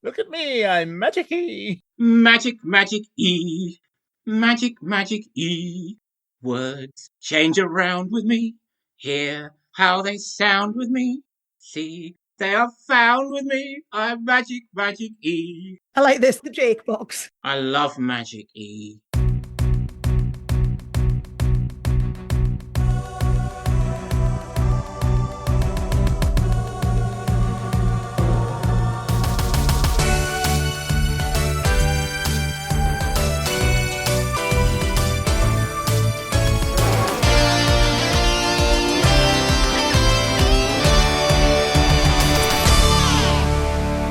Look at me, I'm magic-y. Magic, magic E. Magic, magic E. Words change around with me. Hear how they sound with me. See, they are found with me. I'm magic, magic E. I like this, the Jake box. I love magic E.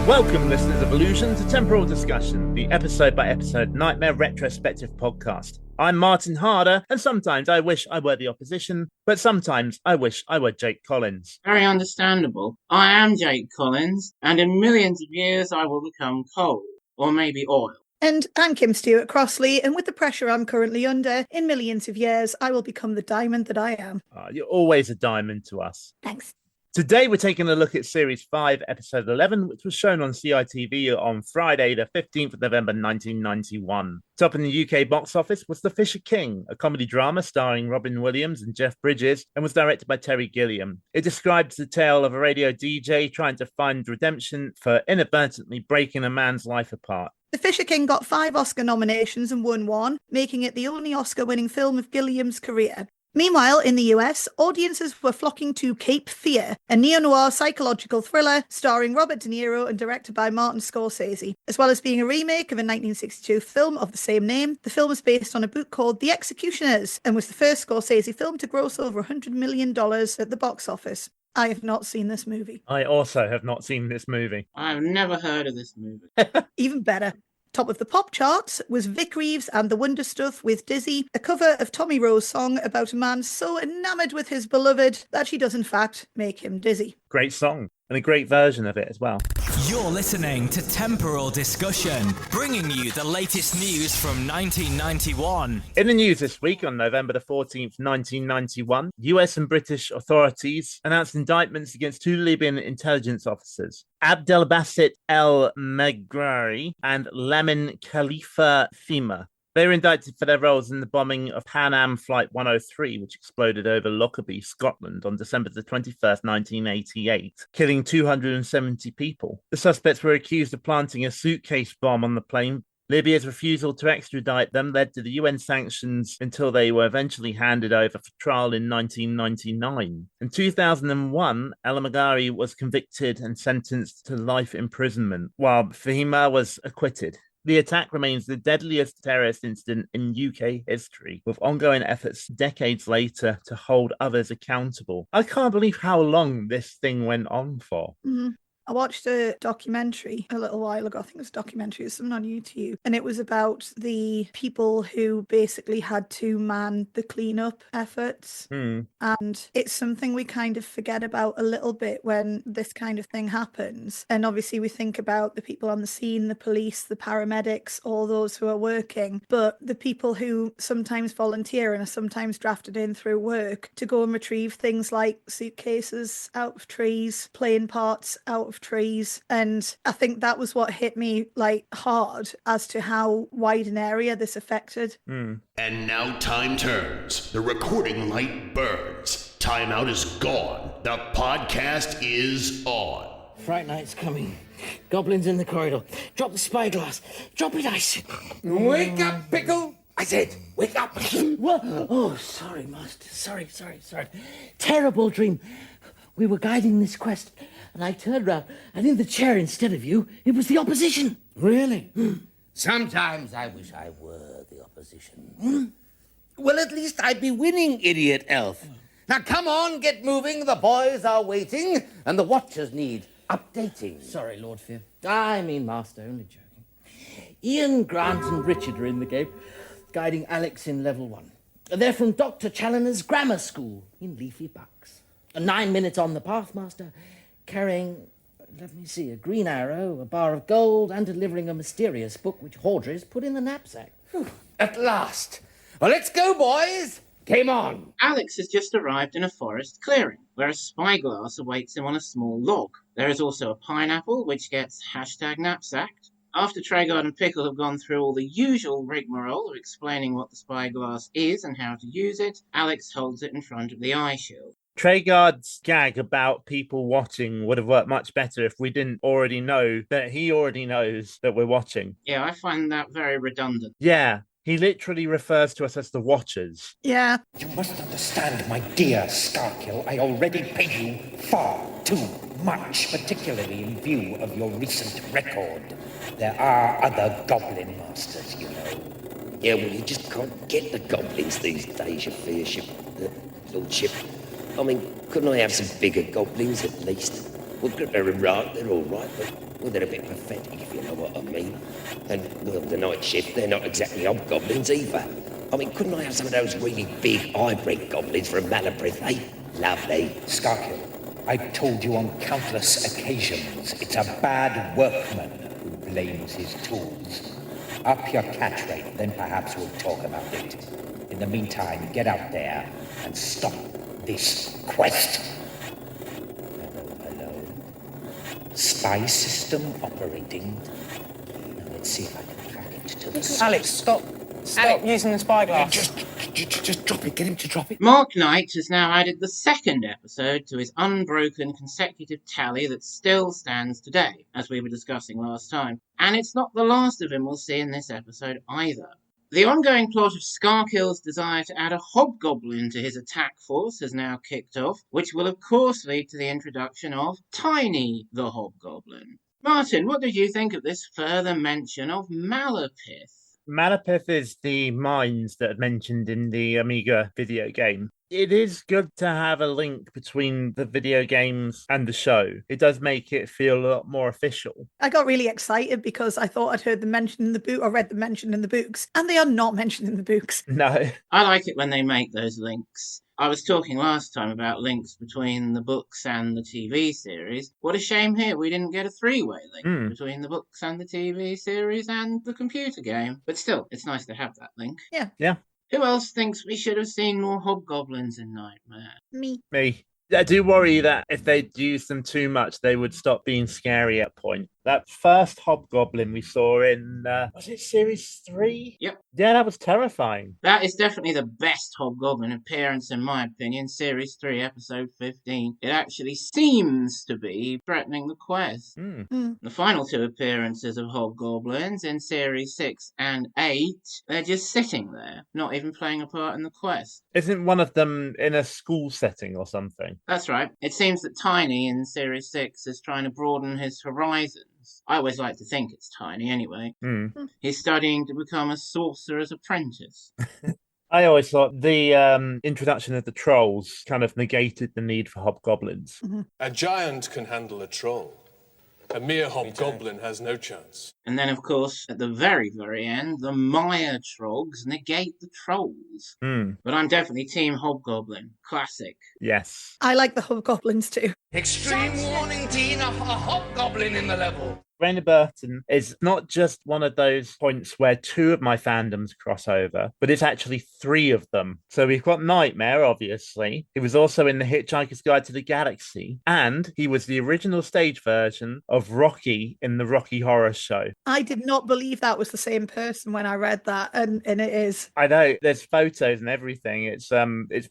Welcome, listeners of Illusion, to Temporal Discussion, the episode-by-episode Nightmare Retrospective podcast. I'm Martin Harder, and sometimes I wish I were the opposition, but sometimes I wish I were Jake Collins. Very understandable. I am Jake Collins, and in millions of years I will become coal, or maybe oil. And I'm Kim Stewart-Crossley, and with the pressure I'm currently under, in millions of years, I will become the diamond that I am. You're always a diamond to us. Thanks. Today, we're taking a look at Series 5, Episode 11, which was shown on CITV on Friday, the 15th of November, 1991. Top in the UK box office was The Fisher King, a comedy drama starring Robin Williams and Jeff Bridges, and was directed by Terry Gilliam. It describes the tale of a radio DJ trying to find redemption for inadvertently breaking a man's life apart. The Fisher King got 5 Oscar nominations and won 1, making it the only Oscar-winning film of Gilliam's career. Meanwhile, in the US, audiences were flocking to Cape Fear, a neo-noir psychological thriller starring Robert De Niro and directed by Martin Scorsese. As well as being a remake of a 1962 film of the same name, the film is based on a book called The Executioners and was the first Scorsese film to gross over $100 million at the box office. I have not seen this movie. I also have not seen this movie. I've never heard of this movie. Even better. Top of the pop charts was Vic Reeves and the Wonder Stuff with Dizzy, a cover of Tommy Rowe's song about a man so enamoured with his beloved that she does in fact make him dizzy. Great song, and a great version of it as well. You're listening to Temporal Discussion, bringing you the latest news from 1991. In the news this week, on November the 14th, 1991, US and British authorities announced indictments against 2 Libyan intelligence officers, Abdelbasit El Megrari and Lamin Khalifa Fima. They were indicted for their roles in the bombing of Pan Am Flight 103, which exploded over Lockerbie, Scotland on December the 21st, 1988, killing 270 people. The suspects were accused of planting a suitcase bomb on the plane. Libya's refusal to extradite them led to the UN sanctions until they were eventually handed over for trial in 1999. In 2001, El Megrari was convicted and sentenced to life imprisonment, while Fahima was acquitted. The attack remains the deadliest terrorist incident in UK history, with ongoing efforts decades later to hold others accountable. I can't believe how long this thing went on for. Mm-hmm. I watched a documentary a little while ago. I think it was a documentary, it was something on YouTube. And it was about the people who basically had to man the cleanup efforts. And it's something we kind of forget about a little bit when this kind of thing happens. And obviously we think about the people on the scene, the police, the paramedics, all those who are working. But the people who sometimes volunteer and are sometimes drafted in through work to go and retrieve things like suitcases out of trees, plane parts out of trees, and I think that was what hit me like hard as to how wide an area this affected. And now time turns. The recording light burns. Timeout is gone. The podcast is on. Fright night's coming. Goblins in the corridor. Drop the spyglass. Drop it, I said. Wake up, Pickle! I said, wake up! What? Oh, sorry, Master. Sorry. Terrible dream. We were guiding this quest, and I turned round, and in the chair instead of you, it was the opposition. Really? Sometimes I wish I were the opposition. Well, at least I'd be winning, idiot elf. Now, come on, get moving. The boys are waiting, and the watchers need updating. Sorry, Lord Fear. I mean, Master, only joking. Ian, Grant, and Richard are in the game, guiding Alex in level 1. They're from Dr. Challoner's grammar school in Leafy Bucks. 9 minutes on the path, Master, carrying, let me see, a green arrow, a bar of gold, and delivering a mysterious book which Hordries put in the knapsack. At last. Well, let's go, boys. Game on. Alex has just arrived in a forest clearing, where a spyglass awaits him on a small log. There is also a pineapple, which gets #knapsacked. After Traegard and Pickle have gone through all the usual rigmarole of explaining what the spyglass is and how to use it, Alex holds it in front of the eye shield. Traegard's gag about people watching would have worked much better if we didn't already know that he already knows that we're watching. Yeah, I find that very redundant. Yeah, he literally refers to us as the watchers. Yeah. You must understand, my dear Skarkill, I already pay you far too much, particularly in view of your recent record. There are other goblin masters, you know. Yeah, well, you just can't get the goblins these days, your fearship, lordship. I mean, couldn't I have some bigger goblins at least? Well, they're all right, but well, they're a bit pathetic, if you know what I mean. And, well, the night shift, they're not exactly hobgoblins either. I mean, couldn't I have some of those really big hybrid goblins from Malabrith, eh? Lovely. Skarkill, I've told you on countless occasions, it's a bad workman who blames his tools. Up your catch rate, then perhaps we'll talk about it. In the meantime, get out there and stop this quest. Hello. Spy system operating. Now let's see if I can track it to the... Alex, stop using the spyglass. Just drop it. Get him to drop it. Mark Knight has now added the second episode to his unbroken consecutive tally that still stands today, as we were discussing last time. And it's not the last of him we'll see in this episode either. The ongoing plot of Skarkill's desire to add a hobgoblin to his attack force has now kicked off, which will of course lead to the introduction of Tiny the Hobgoblin. Martin, what did you think of this further mention of Malapith? Malapith is the mines that are mentioned in the Amiga video game. It is good to have a link between the video games and the show. It does make it feel a lot more official. I got really excited because I thought I'd heard them mentioned in the book or read them mentioned in the books, and they are not mentioned in the books. No. I like it when they make those links. I was talking last time about links between the books and the TV series. What a shame here we didn't get a three-way link between the books and the TV series and the computer game. But still, it's nice to have that link. Yeah. Who else thinks we should have seen more hobgoblins in Nightmare? Me. I do worry that if they'd used them too much, they would stop being scary at a point. That first hobgoblin we saw in, was it series 3? Yep. Yeah, that was terrifying. That is definitely the best hobgoblin appearance, in my opinion, series 3, episode 15. It actually seems to be threatening the quest. The final two appearances of hobgoblins in series 6 and 8, they're just sitting there, not even playing a part in the quest. Isn't one of them in a school setting or something? That's right. It seems that Tiny in series 6 is trying to broaden his horizons. I always like to think it's Tiny anyway. He's studying to become a sorcerer's apprentice. I always thought the introduction of the trolls kind of negated the need for hobgoblins. A giant can handle a troll. A mere hobgoblin has no chance. And then, of course, at the very, very end, the Maya Trogs negate the trolls. But I'm definitely Team Hobgoblin. Classic. Yes. I like the hobgoblins too. Extreme warning, Dean, a hobgoblin in the level. Raina Burton is not just one of those points where two of my fandoms cross over, but it's actually three of them. So we've got Nightmare, obviously. He was also in The Hitchhiker's Guide to the Galaxy, and he was the original stage version of Rocky in the Rocky Horror Show. I did not believe that was the same person when I read that, and it is. I know, there's photos and everything. It's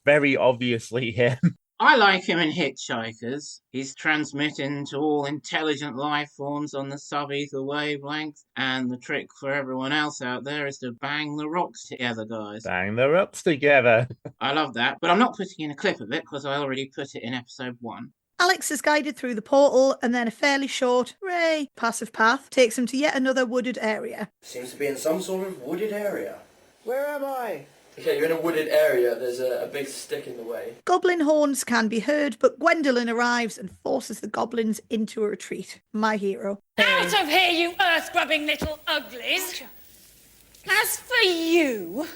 very obviously him. I like him in Hitchhikers. He's transmitting to all intelligent life forms on the sub-ether wavelength, and the trick for everyone else out there is to bang the rocks together, guys. Bang the rocks together. I love that, but I'm not putting in a clip of it because I already put it in episode 1. Alex is guided through the portal, and then a fairly short, passive path takes him to yet another wooded area. Seems to be in some sort of wooded area. Where am I? Okay, you're in a wooded area. There's a big stick in the way. Goblin horns can be heard, but Gwendolyn arrives and forces the goblins into a retreat. My hero. Out of here, you earth-grubbing little uglies! As for you,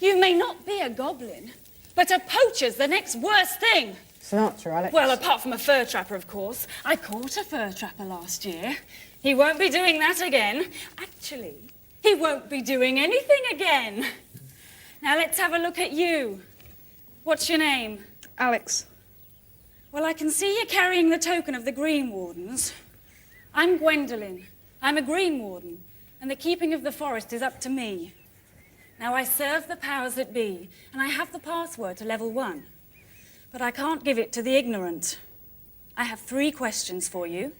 you may not be a goblin, but a poacher's the next worst thing. It's not true, Alex. Well, apart from a fur trapper, of course. I caught a fur trapper last year. He won't be doing that again. Actually, he won't be doing anything again. Now let's have a look at you. What's your name? Alex. Well, I can see you're carrying the token of the Green Wardens. I'm Gwendolyn. I'm a Green Warden, and the keeping of the forest is up to me. Now, I serve the powers that be, and I have the password to level 1. But I can't give it to the ignorant. I have 3 questions for you,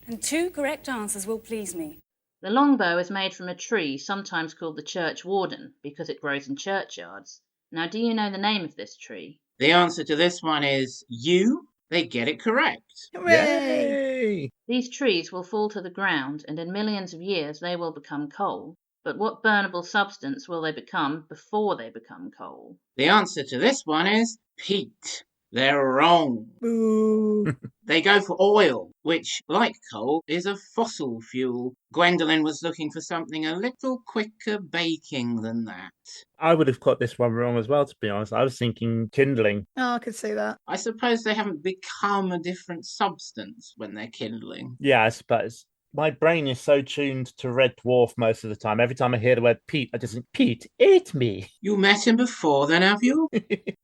and 2 correct answers will please me. The longbow is made from a tree, sometimes called the church warden, because it grows in churchyards. Now, do you know the name of this tree? The answer to this one is you. They get it correct. Hooray! These trees will fall to the ground, and in millions of years they will become coal. But what burnable substance will they become before they become coal? The answer to this one is peat. They're wrong. Boo. They go for oil, which, like coal, is a fossil fuel. Gwendolyn was looking for something a little quicker baking than that. I would have got this one wrong as well, to be honest. I was thinking kindling. Oh, I could see that. I suppose they haven't become a different substance when they're kindling. Yeah, I suppose. My brain is so tuned to Red Dwarf most of the time. Every time I hear the word Pete, I just think, Pete, eat me. You met him before then, have you?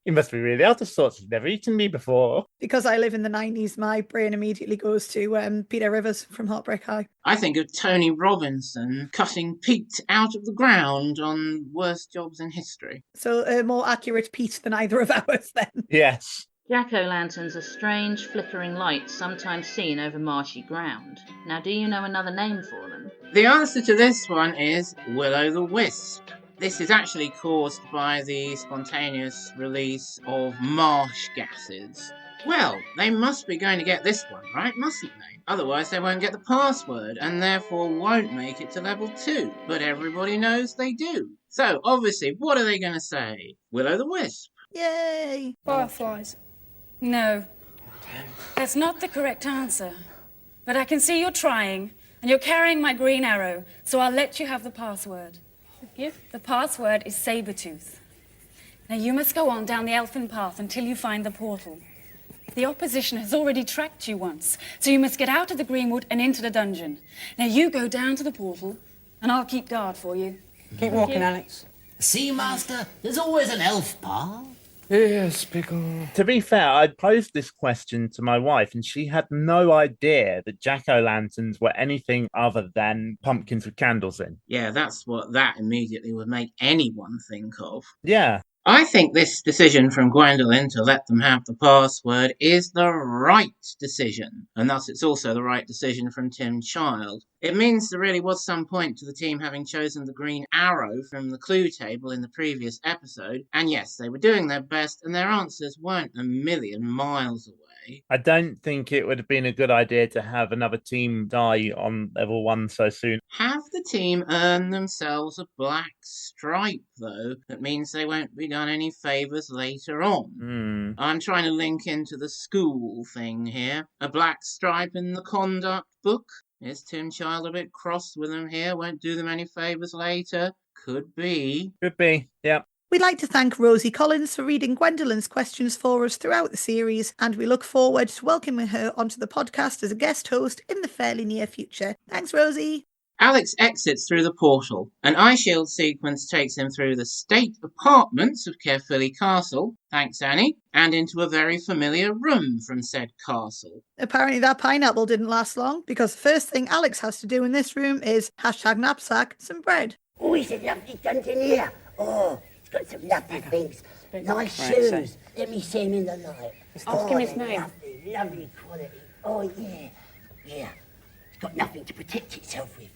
He must be really out of sorts. He's never eaten me before. Because I live in the 90s, my brain immediately goes to Peter Rivers from Heartbreak High. I think of Tony Robinson cutting peat out of the ground on Worst Jobs in History. So a more accurate Pete than either of ours then. Yes. Jack-o'-lanterns are strange, flickering lights sometimes seen over marshy ground. Now, do you know another name for them? The answer to this one is Will-o'-the-Wisp. This is actually caused by the spontaneous release of marsh gases. Well, they must be going to get this one right, mustn't they? Otherwise they won't get the password and therefore won't make it to level 2. But everybody knows they do. So, obviously, what are they going to say? Will-o'-the-Wisp. Yay! Fireflies. No, that's not the correct answer. But I can see you're trying, and you're carrying my green arrow, so I'll let you have the password. Thank you. The password is Sabretooth. Now you must go on down the elfin path until you find the portal. The opposition has already tracked you once, so you must get out of the greenwood and into the dungeon. Now you go down to the portal, and I'll keep guard for you. Keep walking, Alex. See, Master, there's always an elf path. Yes, Pickle. To be fair, I posed this question to my wife, and she had no idea that jack-o'-lanterns were anything other than pumpkins with candles in. Yeah, that's what that immediately would make anyone think of. Yeah. I think this decision from Gwendolyn to let them have the password is the right decision, and thus it's also the right decision from Tim Child. It means there really was some point to the team having chosen the green arrow from the clue table in the previous episode, and yes, they were doing their best, and their answers weren't a million miles away. I don't think it would have been a good idea to have another team die on level 1 so soon. Have the team earn themselves a black stripe, though. That means they won't be done any favours later on. I'm trying to link into the school thing here. A black stripe in the conduct book. Is Tim Child a bit cross with them here? Won't do them any favours later? Could be. Could be, yeah. We'd like to thank Rosie Collins for reading Gwendolyn's questions for us throughout the series, and we look forward to welcoming her onto the podcast as a guest host in the fairly near future. Thanks, Rosie. Alex exits through the portal. An eye shield sequence takes him through the state apartments of Caerphilly Castle, thanks Annie, and into a very familiar room from said castle. Apparently that pineapple didn't last long, because the first thing Alex has to do in this room is #knapsack some bread. Oh, it's a lovely dungeon here. Oh, it's got some lovely things. Nice shoes. Let me see him in the light. Ask him his name. Lovely, lovely quality. Oh, yeah. Yeah. It's got nothing to protect itself with.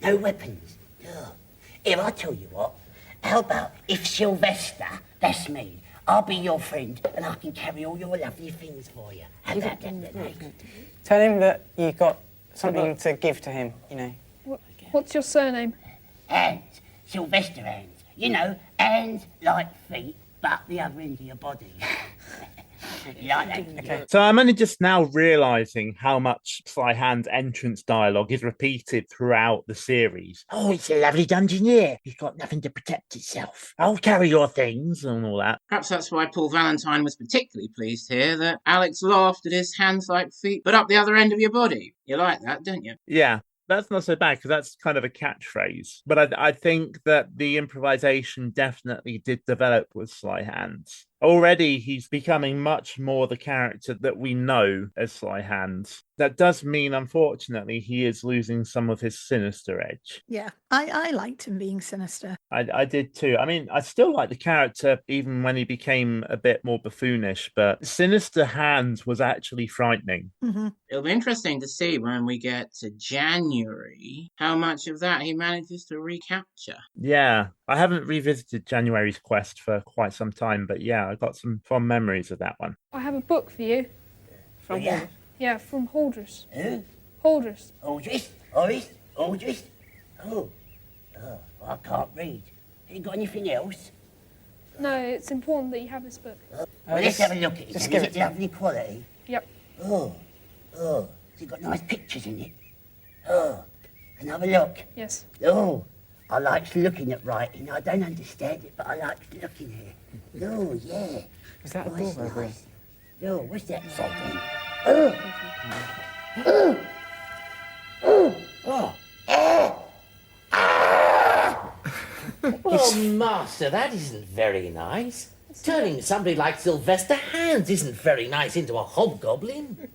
No weapons. Oh. Here, I'll tell you what. How about if Sylvester, that's me, I'll be your friend and I can carry all your lovely things for you. How about that? Tell him that you got something to give to him, you know. What's your surname? Hands. Sylvester hands. You know, hands like feet, but the other end of your body. You like that? Okay. So I'm only just now realising how much Sly Hand's entrance dialogue is repeated throughout the series. Oh, it's a lovely dungeon here. It's got nothing to protect itself. I'll carry your things and all that. Perhaps that's why Paul Valentine was particularly pleased here that Alex laughed at his hands like feet, but up the other end of your body. You like that, don't you? Yeah. That's not so bad because that's kind of a catchphrase. But I think that the improvisation definitely did develop with Sly Hands. Already he's becoming much more the character that we know as Sly Hands. That does mean, unfortunately, he is losing some of his sinister edge. Yeah, I liked him being sinister. I did too. I mean, I still like the character even when he became a bit more buffoonish, but Sinister Hands was actually frightening. Mm-hmm. It'll be interesting to see when we get to January how much of that he manages to recapture. Yeah, I haven't revisited January's Quest for quite some time, but yeah, I got some fond memories of that one. I have a book for you. From yeah? Yeah, from Haldress. Who? Haldress. Aldrich? Aldrich? Oh, I can't read. Have you got anything else? No, it's important that you have this book. Well, let's have a look at it. Is it lovely quality? Yep. Oh, it's got nice pictures in it. Oh, can I have a look? Yes. Oh, I like looking at writing. I don't understand it, but I like looking at it. Oh, yeah. Is that a nice, door over nice. Oh, what's that something? Oh, Master, that isn't very nice. Turning somebody like Sylvester Hands isn't very nice into a hobgoblin.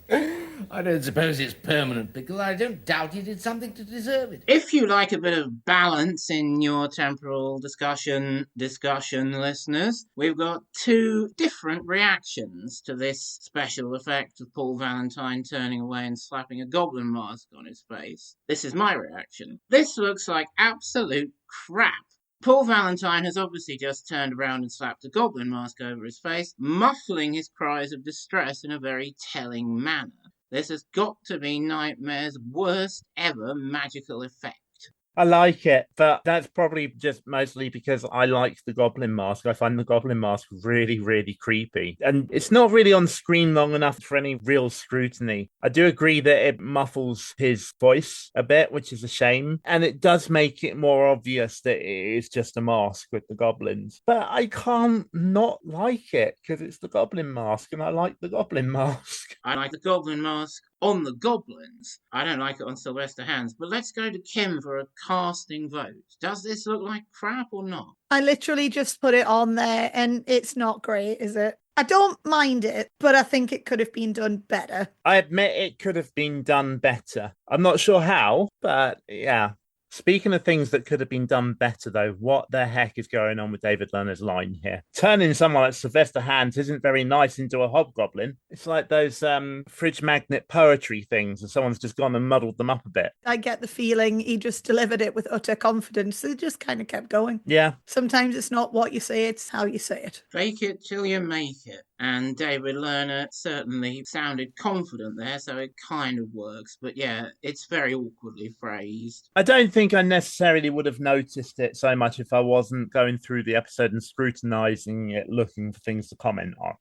I don't suppose it's permanent, Pickle. I don't doubt he did something to deserve it. If you like a bit of balance in your temporal discussion, listeners, we've got two different reactions to this special effect of Paul Valentine turning away and slapping a goblin mask on his face. This is my reaction. This looks like absolute crap. Paul Valentine has obviously just turned around and slapped a goblin mask over his face, muffling his cries of distress in a very telling manner. This has got to be Nightmare's worst ever magical effect. I like it, but that's probably just mostly because I like the Goblin Mask. I find the Goblin Mask really, really creepy. And it's not really on screen long enough for any real scrutiny. I do agree that it muffles his voice a bit, which is a shame. And it does make it more obvious that it is just a mask with the goblins. But I can't not like it because it's the Goblin Mask and I like the Goblin Mask. I like the Goblin Mask on the goblins. I don't like it on Sylvester Hands, but let's go to Kim for a casting vote. Does this look like crap or not? I literally just put it on there and it's not great, is it? I don't mind it, but I think it could have been done better. I admit it could have been done better. I'm not sure how, but yeah. Speaking of things that could have been done better, though, what the heck is going on with David Lerner's line here? Turning someone like Sylvester Hands isn't very nice into a hobgoblin. It's like those fridge magnet poetry things, and someone's just gone and muddled them up a bit. I get the feeling he just delivered it with utter confidence. It just kind of kept going. Yeah. Sometimes it's not what you say, it's how you say it. Fake it till you make it. And David Lerner certainly sounded confident there, so it kind of works. But yeah, it's very awkwardly phrased. I don't think I necessarily would have noticed it so much if I wasn't going through the episode and scrutinising it, looking for things to comment on.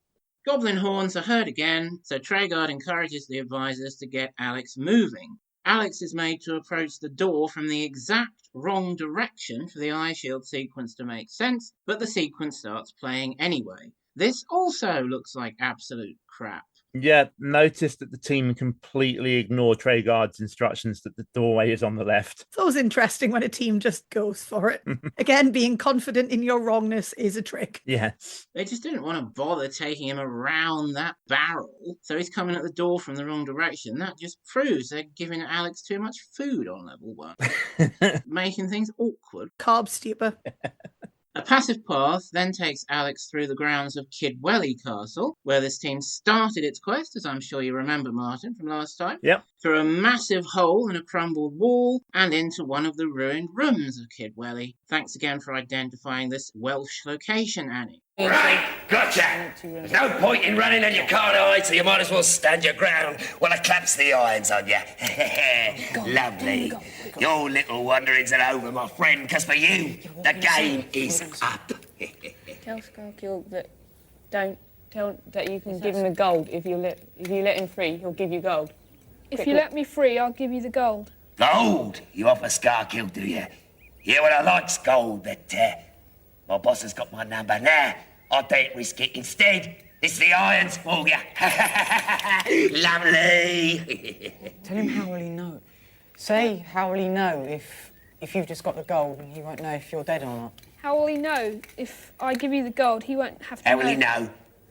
Goblin horns are heard again, so Treguard encourages the advisors to get Alex moving. Alex is made to approach the door from the exact wrong direction for the eye shield sequence to make sense, but the sequence starts playing anyway. This also looks like absolute crap. Yeah, notice that the team completely ignore Treguard's instructions that the doorway is on the left. It's always interesting when a team just goes for it. Again, being confident in your wrongness is a trick. Yes. They just didn't want to bother taking him around that barrel, so he's coming at the door from the wrong direction. That just proves they're giving Alex too much food on level 1, making things awkward. Carb stupor. A passive path then takes Alex through the grounds of Kidwelly Castle, where this team started its quest, as I'm sure you remember, Martin, from last time. Yep. Through a massive hole in a crumbled wall and into one of the ruined rooms of Kidwelly. Thanks again for identifying this Welsh location, Annie. Right, gotcha. There's no point in running and you can't hide, so you might as well stand your ground while I claps the irons on you. Lovely. Your little wanderings are over, my friend, because for you, the game is up. Tell Scarkill that you can give him the gold. If you let him free, he'll give you gold. If you let me free, I'll give you the gold. Gold? You offer Scarkill, do you? Yeah, well, I likes gold, but my boss has got my number now. I don't risk it instead. It's the irons for you. Lovely. Tell him how will he know. Say how will he know if if you've just got the gold and he won't know if you're dead or not? How will he know? If I give you the gold, he won't have to How will he know?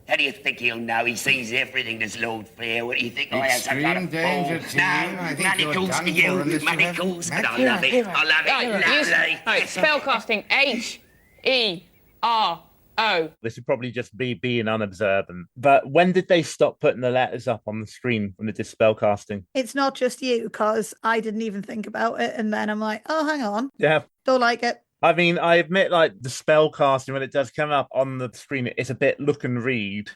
How do you think he'll know? He sees everything as Lord Fair. What do you think? I have some kind of danger to you. I think you're manacles done for for you. unless you have Manacles. And I magic. love it. I love it. Lovely. Right, spellcasting. H-E-R-O. This would probably just be being unobservant. But when did they stop putting the letters up on the screen when they did spellcasting? It's not just you, because I didn't even think about it. And then I'm like, oh, hang on. Yeah. Don't like it. I mean, I admit, like, the spellcasting, when it does come up on the screen, it's a bit look and read.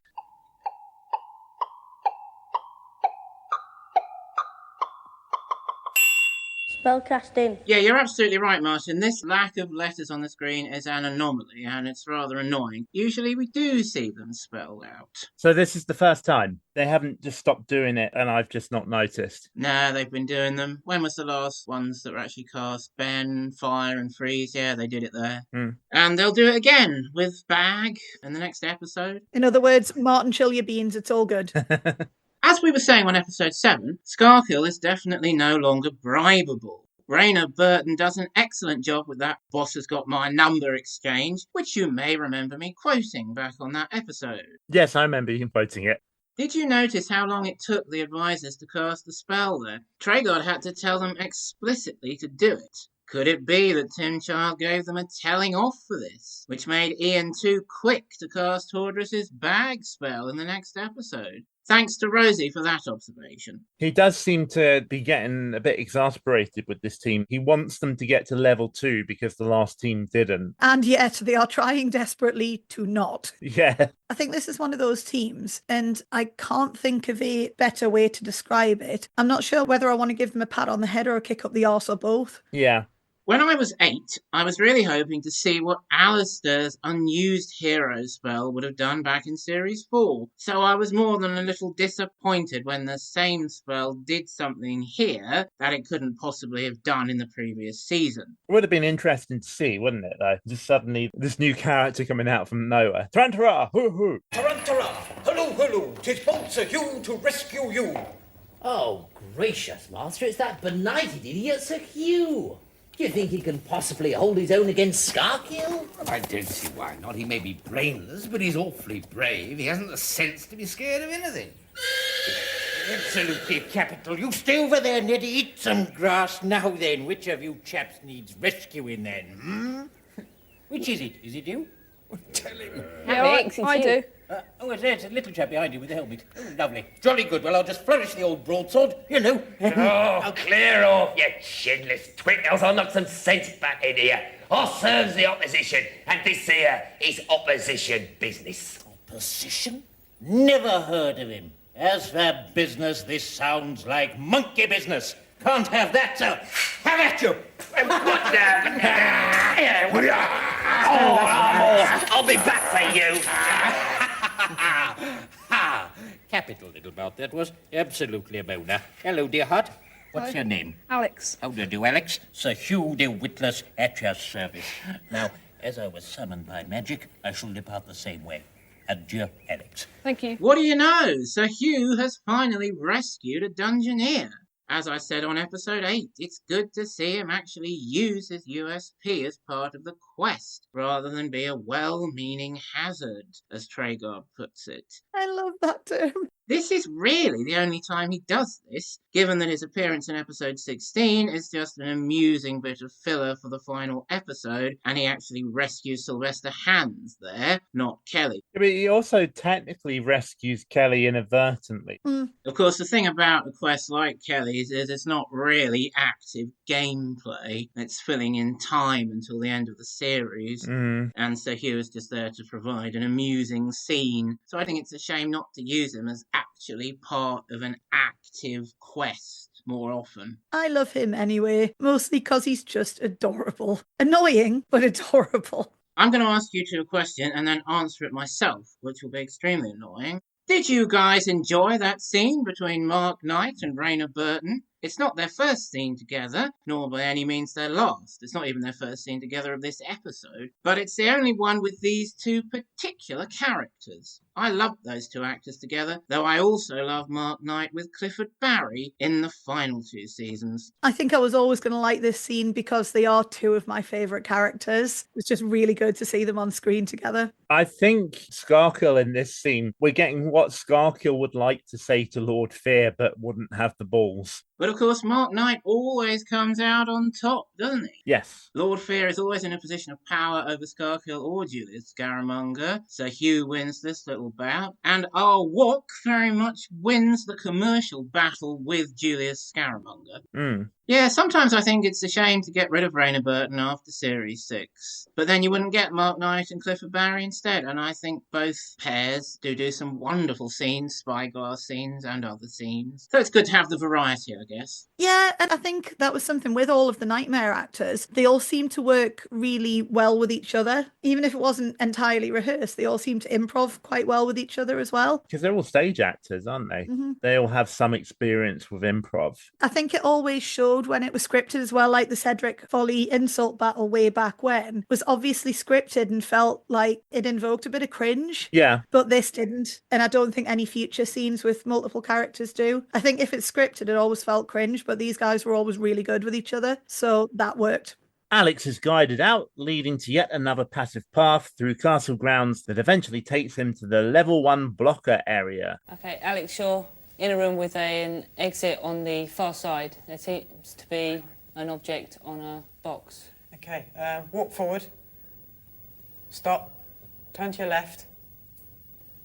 Spellcasting. Yeah, you're absolutely right, Martin. This lack of letters on the screen is an anomaly, and it's rather annoying. Usually we do see them spelled out. So this is the first time. They haven't just stopped doing it, and I've just not noticed. Nah, they've been doing them. When was the last ones that were actually cast? Ben, Fire, and Freeze. Yeah, they did it there. And they'll do it again with Bag in the next episode. In other words, Martin, chill your beans. It's all good. As we were saying on episode 7, Skarkill is definitely no longer bribable. Raina Burton does an excellent job with that boss has got my number exchange, which you may remember me quoting back on that episode. Yes, I remember you quoting it. Did you notice how long it took the advisors to cast the spell there? Traegod had to tell them explicitly to do it. Could it be that Tim Child gave them a telling off for this, which made Ian too quick to cast Tordris's bag spell in the next episode? Thanks to Rosie for that observation. He does seem to be getting a bit exasperated with this team. He wants them to get to level 2 because the last team didn't. And yet they are trying desperately to not. Yeah. I think this is one of those teams, and I can't think of a better way to describe it. I'm not sure whether I want to give them a pat on the head or a kick up the arse or both. Yeah. When I was 8, I was really hoping to see what Alistair's unused hero spell would have done back in Series 4. So I was more than a little disappointed when the same spell did something here that it couldn't possibly have done in the previous season. It would have been interesting to see, wouldn't it, though? Just suddenly this new character coming out from nowhere. Tarantara! Hoo hoo! Tarantara! Hello, hello! 'Tis bolt Sir Hugh to rescue you! Oh, gracious, Master, it's that benighted idiot Sir Hugh! Do you think he can possibly hold his own against Skarkill? I don't see why not. He may be brainless, but he's awfully brave. He hasn't the sense to be scared of anything. Absolutely capital. You stay over there, Neddy. Eat some grass. Now then, which of you chaps needs rescuing then? Which is it? Is it you? Tell him. Yeah, I do. It's a little chap behind you with the helmet. Oh, lovely. Jolly good. Well, I'll just flourish the old broadsword, you know. Oh, clear off, you chinless twit, else I'll knock some sense back in here. I serves the opposition, and this here is opposition business. Opposition? Never heard of him. As for business, this sounds like monkey business. Can't have that, so have at you. I'll be back for you. Capital little mouth that was. Absolutely a boner. Hello, dear heart. What's your name? Alex. How do you do, Alex? Sir Hugh de Witless at your service. Now, as I was summoned by magic, I shall depart the same way. Adieu, Alex. Thank you. What do you know? Sir Hugh has finally rescued a dungeoneer. As I said on episode 8, it's good to see him actually use his USP as part of the quest, rather than be a well-meaning hazard, as Traegod puts it. I love that term. This is really the only time he does this, given that his appearance in episode 16 is just an amusing bit of filler for the final episode, and he actually rescues Sylvester Hands there, not Kelly. But he also technically rescues Kelly inadvertently. Of course, the thing about a quest like Kelly's is it's not really active gameplay. It's filling in time until the end of the series, and Sir Hugh is just there to provide an amusing scene. So I think it's a shame not to use him as actually part of an active quest more often. I love him anyway, mostly because he's just adorable. Annoying, but adorable. I'm going to ask you two a question and then answer it myself, which will be extremely annoying. Did you guys enjoy that scene between Mark Knight and Raina Burton? It's not their first scene together, nor by any means their last. It's not even their first scene together of this episode, but it's the only one with these two particular characters. I loved those two actors together, though I also love Mark Knight with Clifford Barry in the final 2 seasons. I think I was always going to like this scene because they are two of my favourite characters. It's just really good to see them on screen together. I think Skarkill in this scene, we're getting what Skarkill would like to say to Lord Fear, but wouldn't have the balls. But of course, Mark Knight always comes out on top, doesn't he? Yes. Lord Fear is always in a position of power over Skarkill or Julius Scaramanga, so Hugh wins this little bout, and our Wok very much wins the commercial battle with Julius Scaramanga. Yeah, sometimes I think it's a shame to get rid of Rayner Burton after Series 6, but then you wouldn't get Mark Knight and Clifford Barry instead, and I think both pairs do some wonderful scenes, spyglass scenes and other scenes. So it's good to have the variety, I guess. Yeah, and I think that was something with all of the Nightmare actors. They all seem to work really well with each other. Even if it wasn't entirely rehearsed, they all seem to improv quite well with each other as well. Because they're all stage actors, aren't they? Mm-hmm. They all have some experience with improv. I think it always showed when it was scripted as well, like the Cedric Folly insult battle way back when was obviously scripted and felt like it invoked a bit of cringe. Yeah. But this didn't. And I don't think any future scenes with multiple characters do. I think if it's scripted, it always felt cringe, but these guys were always really good with each other. So that worked. Alex is guided out, leading to yet another passive path through castle grounds that eventually takes him to the level 1 blocker area. Okay, Alex, you're in a room with an exit on the far side. There seems to be an object on a box. Okay, walk forward. Stop. Turn to your left.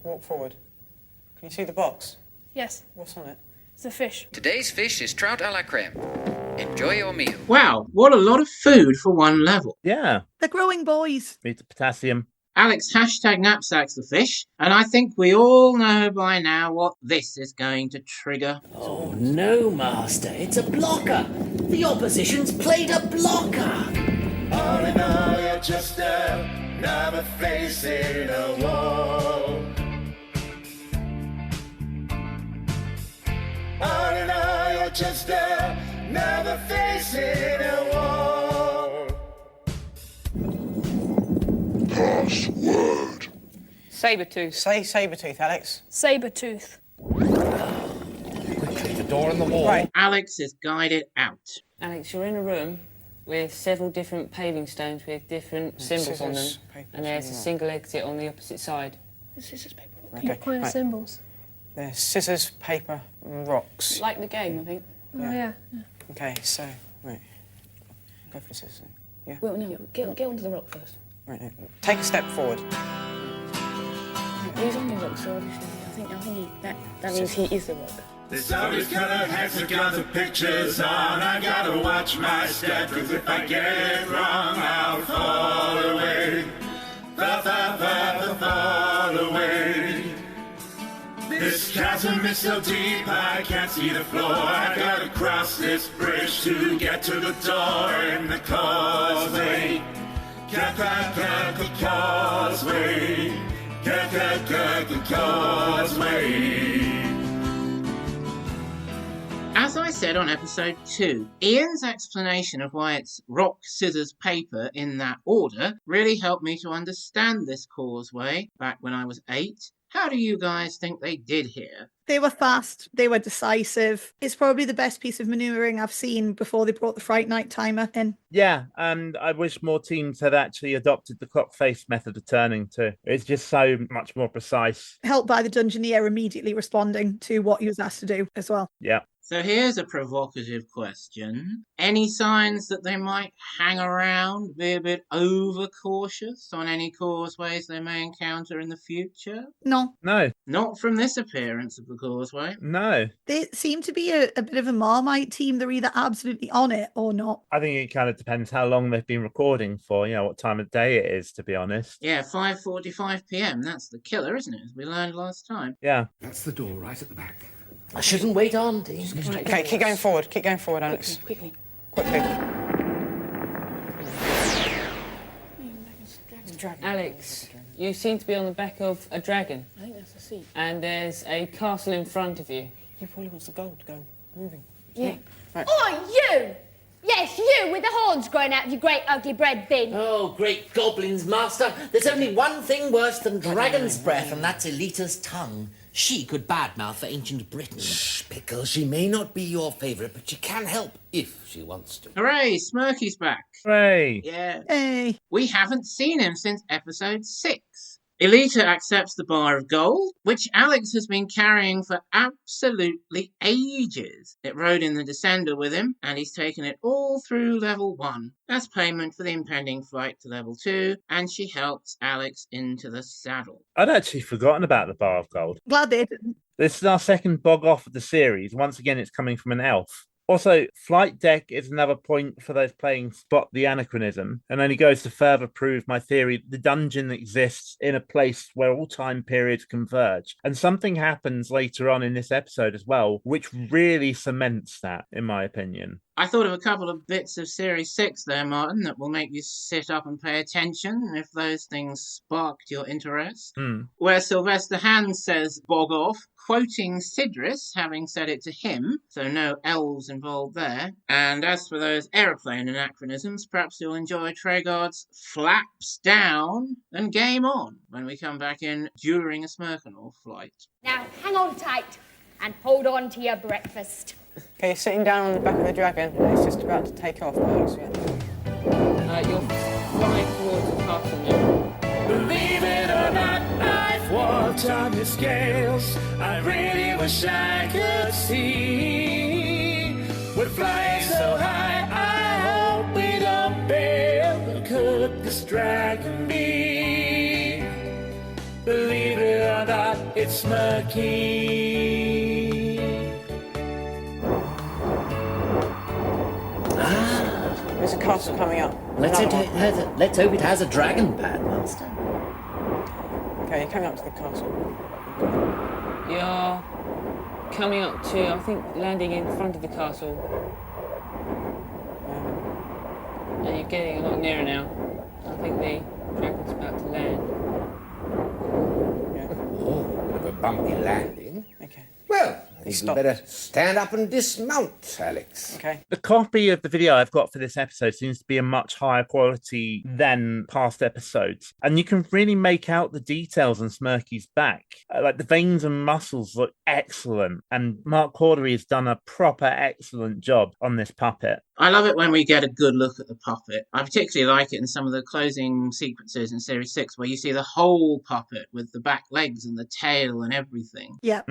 Walk forward. Can you see the box? Yes. What's on it? It's a fish. Today's fish is trout a la creme. Enjoy your meal. Wow, what a lot of food for one level. Yeah. They're growing boys. Need the potassium. Alex #knapsacks the fish, and I think we all know by now what this is going to trigger. Oh no, Master, it's a blocker. The opposition's played a blocker. All in all, you're just another face in a wall. All in all, you're just another face in a wall. Password. Sabretooth. Say Sabretooth, Alex. Sabretooth. Quickly, the door in the wall. Right. Alex is guided out. Alex, you're in a room with several different paving stones with different symbols on them, and there's a single exit on the opposite side. Scissors, paper, rock. Okay, What kind of right. symbols? There's scissors, paper, and rocks. Like the game, I think. Oh, yeah. Okay, so, right. Go for the scissors. Yeah? Well, no, get onto the rock first. Right, yeah. Take a step forward. He's on the rock, so I think that means he is the rock. There's always colored hexagons and pictures on. I gotta watch my step, cause if I get it wrong, I'll fall away. Fall away. This chasm is so deep, I can't see the floor. I gotta cross this bridge to get to the door in the causeway. Causeway. Causeway. As I said on episode 2, Ian's explanation of why it's rock, scissors, paper in that order really helped me to understand this causeway back when I was 8. How do you guys think they did here? They were fast, they were decisive. It's probably the best piece of manoeuvring I've seen before they brought the Fright Night timer in. Yeah, and I wish more teams had actually adopted the clock face method of turning too. It's just so much more precise. Helped by the Dungeoneer immediately responding to what he was asked to do as well. Yeah. So here's a provocative question. Any signs that they might hang around, be a bit overcautious on any causeways they may encounter in the future? No. No. Not from this appearance of the causeway. No. They seem to be a bit of a Marmite team. They're either absolutely on it or not. I think it kind of depends how long they've been recording for, what time of day it is, to be honest. Yeah, 5:45 p.m. That's the killer, isn't it? As we learned last time. Yeah. That's the door right at the back. I shouldn't wait on, Dean. Okay, keep going forward, Alex. Quickly. Alex, you seem to be on the back of a dragon. I think that's a seat. And there's a castle in front of you. He probably wants the gold to go moving. Yeah. Right. Oh, you! Yes, you with the horns growing out of your great ugly bread bin. Oh, great goblins, Master. There's only one thing worse than dragon's breath, and that's Elita's tongue. She could badmouth for ancient Britain. Shh, Pickle, she may not be your favourite, but she can help if she wants to. Hooray, Smirky's back. Hooray. Yeah. Hey. We haven't seen him since episode 6. Elita accepts the bar of gold, which Alex has been carrying for absolutely ages. It rode in the Descender with him, and he's taken it all through level 1. That's payment for the impending flight to level 2, and she helps Alex into the saddle. I'd actually forgotten about the Bar of Gold. Glad they didn't. This is our second bog off of the series. Once again, it's coming from an elf. Also, Flight Deck is another point for those playing Spot the Anachronism, and only goes to further prove my theory the dungeon exists in a place where all time periods converge. And something happens later on in this episode as well, which really cements that, in my opinion. I thought of a couple of bits of Series 6 there, Martin, that will make you sit up and pay attention if those things sparked your interest. Where Sylvester Hand says bog off, quoting Sidris, having said it to him, so no elves involved there. And as for those aeroplane anachronisms, perhaps you'll enjoy Tregard's flaps down and game on when we come back in during a Smirkanor flight. Now, hang on tight and hold on to your breakfast. Okay, you're sitting down on the back of the dragon, and it's just about to take off. You're flying towards the castle now. Believe it or not, I've walked on the scales. I really wish I could see. We're flying so high, I hope we don't fail. But could this dragon be? Believe it or not, it's murky. There's a castle coming up. Let's hope it has a dragon pad, Master. Okay, you're coming up to the castle. You're coming up to, I think, landing in front of the castle. And you're getting a lot nearer now. I think the dragon's about to land. Oh, bit of a bumpy landing. Okay. Well, I think we better stand up and dismount, Alex. Okay. The copy of the video I've got for this episode seems to be a much higher quality than past episodes. And you can really make out the details on Smirky's back. Like the veins and muscles look excellent. And Mark Cordery has done a proper excellent job on this puppet. I love it when we get a good look at the puppet. I particularly like it in some of the closing sequences in Series 6 where you see the whole puppet with the back legs and the tail and everything. Yeah.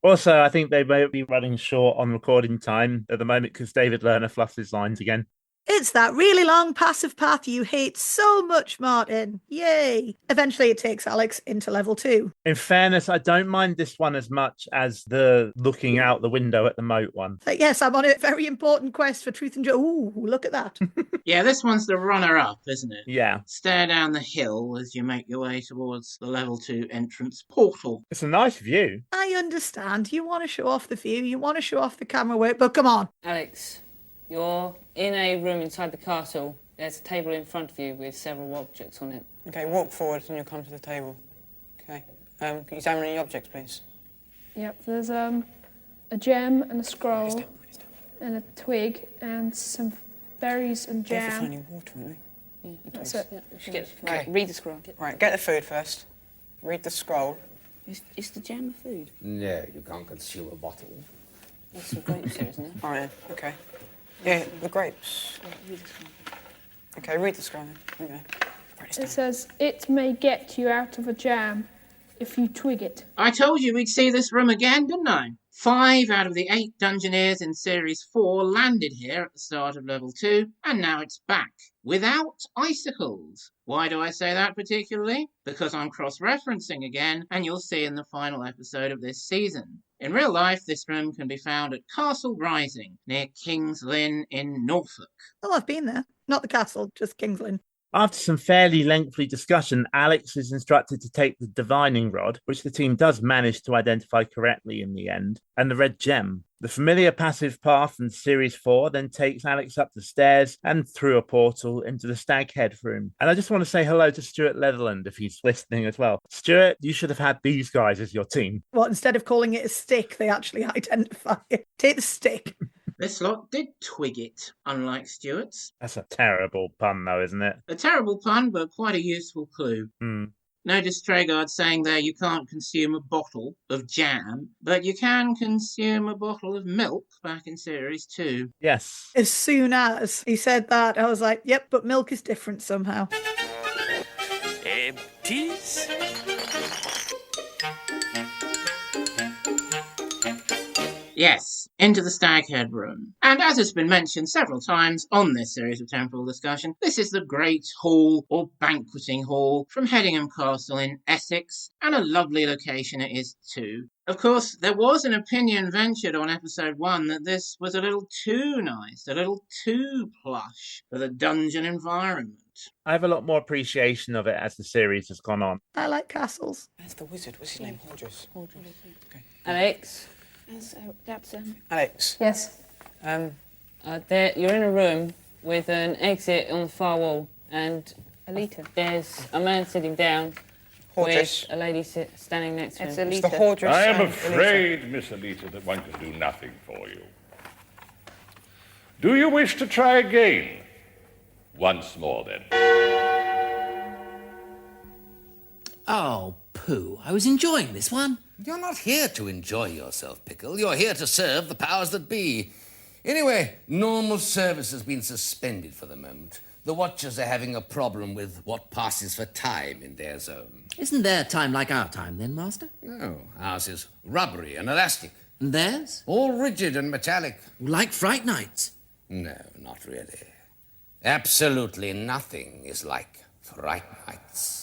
Also, I think they may be running short on recording time at the moment because David Lerner fluffs his lines again. It's that really long passive path you hate so much, Martin. Yay. Eventually it takes Alex into level 2. In fairness, I don't mind this one as much as the looking out the window at the moat one. But yes, I'm on a very important quest for truth and Ooh, look at that. Yeah, this one's the runner-up, isn't it? Yeah. Stare down the hill as you make your way towards the level 2 entrance portal. It's a nice view. I understand. You want to show off the view, you want to show off the camera work, but come on. Alex, you're in a room inside the castle. There's a table in front of you with several objects on it. Okay, walk forward and you'll come to the table. Okay. Can you examine any objects, please? Yep, there's a gem and a scroll and a twig and some berries and They're for jam. finding water, aren't they? Yeah, That's it. Right, read the scroll. Right, get the food first. Read the scroll. Is the jam a food? No, you can't consume a bottle. There's some grapes here, isn't there? All right, okay. Yeah, the grapes. Yeah, read the scroll. Okay, read the scroll then. Okay. It says, it may get you out of a jam if you twig it. I told you we'd see this room again, didn't I? 5 out of the 8 Dungeoneers in Series 4 landed here at the start of Level 2, and now it's back, without icicles. Why do I say that particularly? Because I'm cross-referencing again, and you'll see in the final episode of this season. In real life, this room can be found at Castle Rising, near King's Lynn in Norfolk. Oh, I've been there. Not the castle, just King's Lynn. After some fairly lengthy discussion, Alex is instructed to take the divining rod, which the team does manage to identify correctly in the end, and the red gem. The familiar passive path in Series 4 then takes Alex up the stairs and through a portal into the Staghead room. And I just want to say hello to Stuart Leatherland if he's listening as well. Stuart, you should have had these guys as your team. What, instead of calling it a stick, they actually identify it. Take the stick. This lot did twig it, unlike Stewart's. That's a terrible pun, though, isn't it? A terrible pun, but quite a useful clue. Notice Tregard saying there you can't consume a bottle of jam, but you can consume a bottle of milk back in Series 2. Yes. As soon as he said that, I was like, yep, but milk is different somehow. Empties? Yes, into the Staghead Room. And as has been mentioned several times on this series of temporal discussion, this is the Great Hall or Banqueting Hall from Hedingham Castle in Essex, and a lovely location it is too. Of course, there was an opinion ventured on episode 1 that this was a little too nice, a little too plush for the dungeon environment. I have a lot more appreciation of it as the series has gone on. I like castles. That's the wizard. What's his name? Hordris. Okay. Alex. That's Alex. Yes. There, you're in a room with an exit on the far wall, and Alita. There's a man sitting down Hordris. with a lady standing next to him. It's It's the Alita. Hordris. I am and afraid, Miss Alita, that one can do nothing for you. Do you wish to try again? Once more, then. Oh, pooh. I was enjoying this one. You're not here to enjoy yourself, Pickle. You're here to serve the powers that be. Anyway, normal service has been suspended for the moment. The Watchers are having a problem with what passes for time in their zone. Isn't their time like our time, then, Master? No, ours is rubbery and elastic. And theirs? All rigid and metallic. Like Fright Nights? No, not really. Absolutely nothing is like Fright Nights.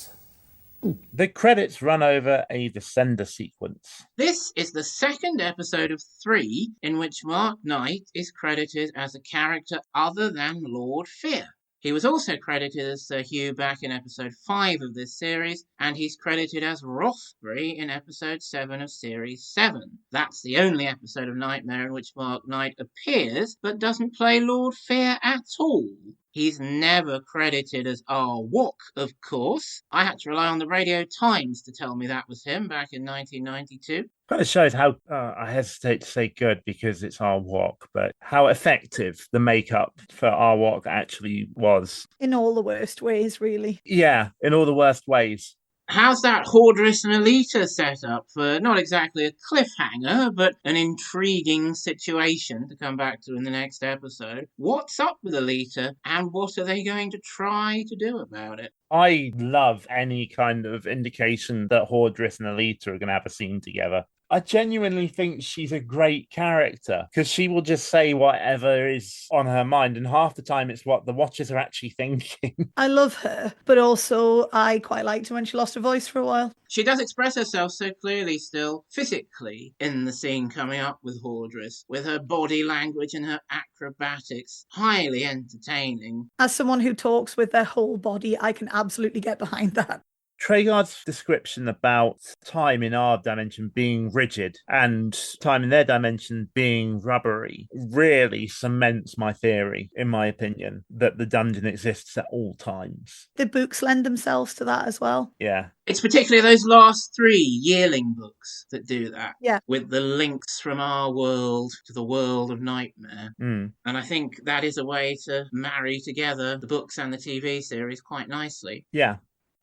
The credits run over a descender sequence. This is the second episode of 3 in which Mark Knight is credited as a character other than Lord Fear. He was also credited as Sir Hugh back in episode 5 of this series, and he's credited as Rothbury in episode 7 of series 7. That's the only episode of Nightmare in which Mark Knight appears, but doesn't play Lord Fear at all. He's never credited as Arwok, of course. I had to rely on the Radio Times to tell me that was him back in 1992. Kind of shows how, I hesitate to say good because it's Arwok, but how effective the makeup for Arwok actually was. In all the worst ways, really. Yeah, in all the worst ways. How's that Hordris and Alita set up for not exactly a cliffhanger, but an intriguing situation to come back to in the next episode? What's up with Alita, and what are they going to try to do about it? I love any kind of indication that Hordris and Alita are going to have a scene together. I genuinely think she's a great character because she will just say whatever is on her mind, and half the time it's what the Watchers are actually thinking. I love her, but also I quite liked her when she lost her voice for a while. She does express herself so clearly still, physically, in the scene coming up with Hordris, with her body language and her acrobatics. Highly entertaining. As someone who talks with their whole body, I can absolutely get behind that. Tregard's description about time in our dimension being rigid and time in their dimension being rubbery really cements my theory, in my opinion, that the dungeon exists at all times. The books lend themselves to that as well. Yeah. It's particularly those last 3 Yearling books that do that. Yeah. With the links from our world to the world of Nightmare. Mm. And I think that is a way to marry together the books and the TV series quite nicely. Yeah.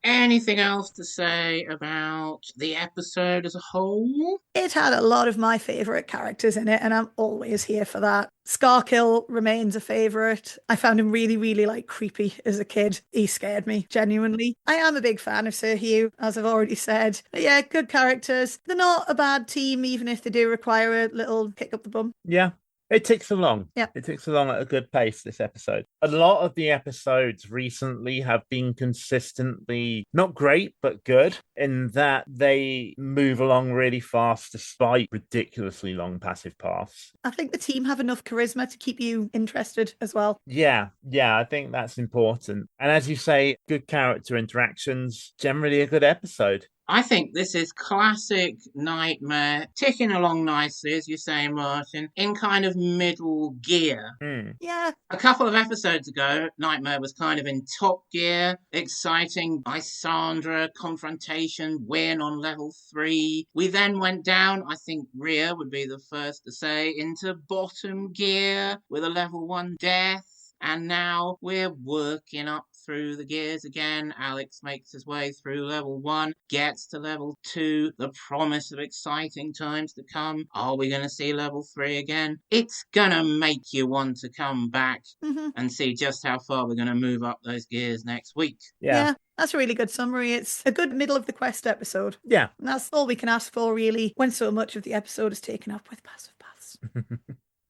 Anything else to say about the episode as a whole? It had a lot of my favourite characters in it, and I'm always here for that. Scarkill remains a favourite. I found him really, really creepy as a kid. He scared me, genuinely. I am a big fan of Sir Hugh, as I've already said. But yeah, good characters. They're not a bad team, even if they do require a little kick up the bum. Yeah. It ticks along. Yeah. It ticks along at a good pace, this episode. A lot of the episodes recently have been consistently not great, but good in that they move along really fast despite ridiculously long passive paths. I think the team have enough charisma to keep you interested as well. Yeah, I think that's important. And as you say, good character interactions, generally a good episode. I think this is classic Nightmare, ticking along nicely, as you say, Martin, in kind of middle gear. Yeah. A couple of episodes ago, Nightmare was kind of in top gear, exciting Lysandra, confrontation, win on level 3. We then went down, I think Rhea would be the first to say, into bottom gear with a level 1 death. And now we're working up through the gears again. Alex makes his way through level 1, gets to level 2, the promise of exciting times to come. Are we going to see level 3 again? It's going to make you want to come back and see just how far we're going to move up those gears next week. Yeah. That's a really good summary. It's a good middle of the quest episode. Yeah. And that's all we can ask for, really, when so much of the episode is taken up with passive paths.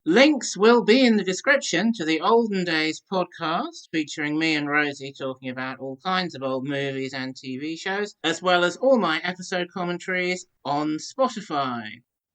Links will be in the description to the Olden Days podcast, featuring me and Rosie talking about all kinds of old movies and TV shows, as well as all my episode commentaries on Spotify.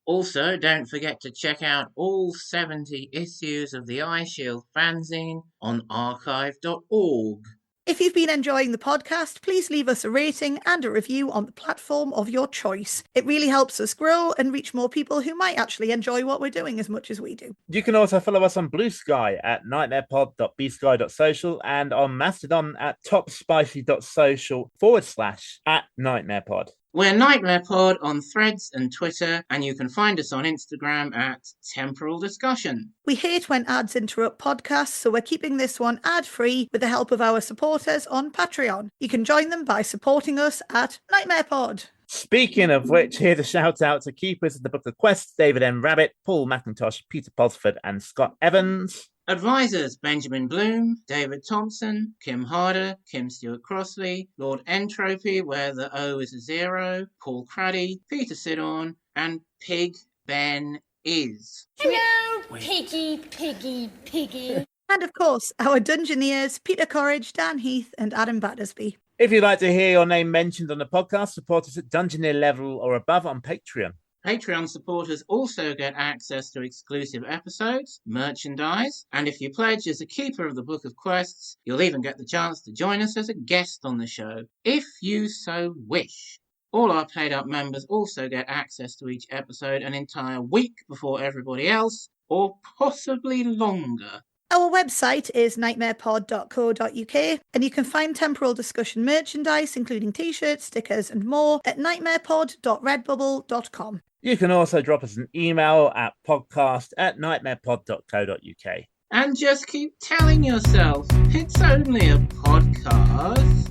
Also, don't forget to check out all 70 issues of the iShield fanzine on archive.org. If you've been enjoying the podcast, please leave us a rating and a review on the platform of your choice. It really helps us grow and reach more people who might actually enjoy what we're doing as much as we do. You can also follow us on Blue Sky at nightmarepod.bsky.social and on Mastodon at topspicy.social/@nightmarepod. We're Nightmare Pod on Threads and Twitter, and you can find us on Instagram at Temporal Discussion. We hate when ads interrupt podcasts, so we're keeping this one ad-free with the help of our supporters on Patreon. You can join them by supporting us at Nightmare Pod. Speaking of which, here's a shout out to keepers of the Book of Quests, David M. Rabbit, Paul McIntosh, Peter Pulsford, and Scott Evans. Advisors: Benjamin Bloom, David Thompson, Kim Harder, Kim Stewart-Crossley, Lord Entropy, where the O is a 0, Paul Craddy, Peter Sidorn, and Pig Ben is. Hello, Piggy, Piggy, Piggy. And of course, our Dungeoneers, Peter Corridge, Dan Heath, and Adam Battersby. If you'd like to hear your name mentioned on the podcast, support us at Dungeoneer level or above on Patreon. Patreon supporters also get access to exclusive episodes, merchandise, and if you pledge as a keeper of the Book of Quests, you'll even get the chance to join us as a guest on the show, if you so wish. All our paid-up members also get access to each episode an entire week before everybody else, or possibly longer. Our website is nightmarepod.co.uk, and you can find Temporal Discussion merchandise, including t-shirts, stickers, and more, at nightmarepod.redbubble.com. You can also drop us an email at podcast@nightmarepod.co.uk. And just keep telling yourself, it's only a podcast.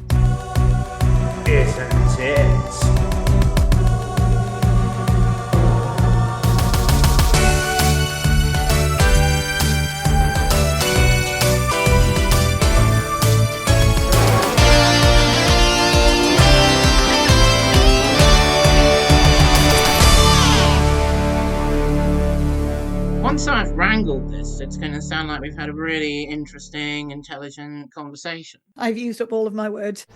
Isn't it? Once I've wrangled this, it's going to sound like we've had a really interesting, intelligent conversation. I've used up all of my words.